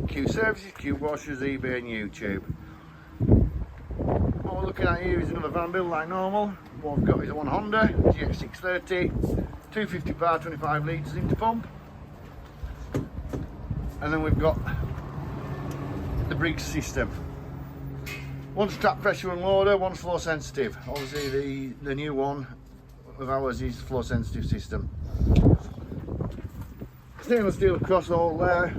Q Services, Q Washers, eBay and YouTube. What we're looking at here is another van build like normal. What we've got is a one Honda GX630, 250 bar, 25 litres into pump. And then we've got the Briggs system. One's trap pressure unloader, one's flow sensitive. Obviously the new one of ours is flow sensitive system. Stainless steel across all there,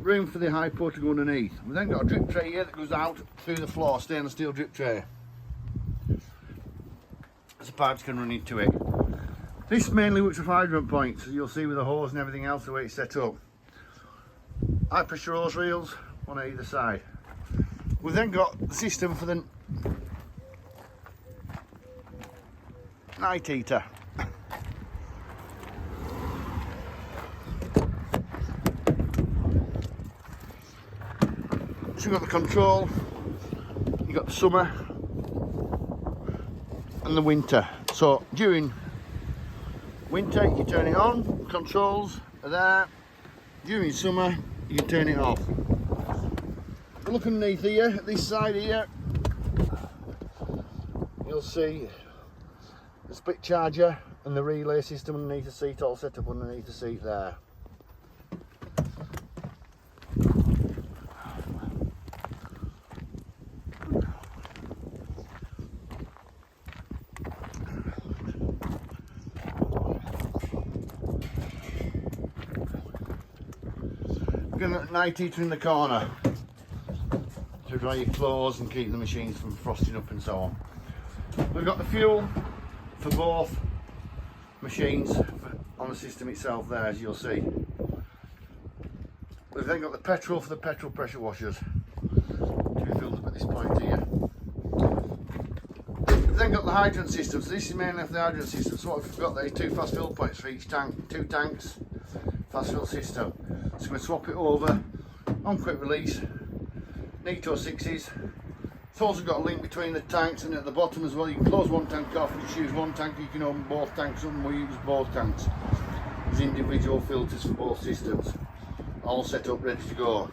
room for the high pour to go underneath. We've then got a drip tray here that goes out through the floor, stainless steel drip tray. So pipes can run into it. This mainly works with hydrant points, as you'll see with the hose and everything else the way it's set up. High pressure hose reels on either side. We've then got the system for the night heater. So you've got the control, you've got the summer and the winter. So during winter you turn it on, controls are there. During summer you can turn it off. Look underneath here, at this side here, you'll see the split charger and the relay system underneath the seat, all set up underneath the seat there. We've got a night heater in the corner to dry your clothes and keep the machines from frosting up and so on. We've got the fuel for both machines on the system itself there, as you'll see. We've then got the petrol for the petrol pressure washers to be filled up at this point here. We've then got the hydrant system, so this is mainly for the hydrant system. So what we've got there is two fast fill points for each tank, two tanks, fast fill system. So we swap it over on quick release. Nito 6s. It's also got a link between the tanks, and at the bottom as well you can close one tank off and just use one tank. You can open both tanks up and we use both tanks. There's individual filters for both systems, all set up ready to go.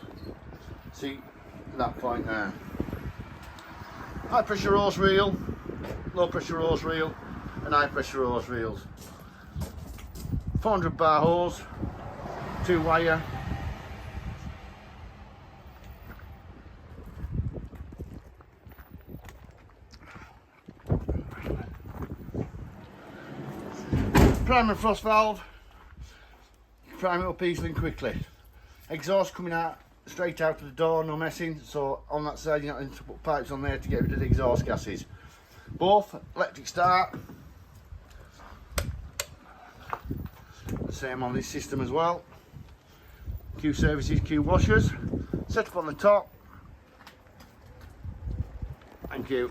See that point there. High pressure hose reel, low pressure hose reel and high pressure hose reels. 400 bar hose, 2 wire. Primer frost valve, prime it up easily and quickly. Exhaust coming out straight out of the door, no messing, so on that side you're not going to put pipes on there to get rid of the exhaust gases. Both electric start, the same on this system as well. Q Services, Q Washers, set up on the top. Thank you.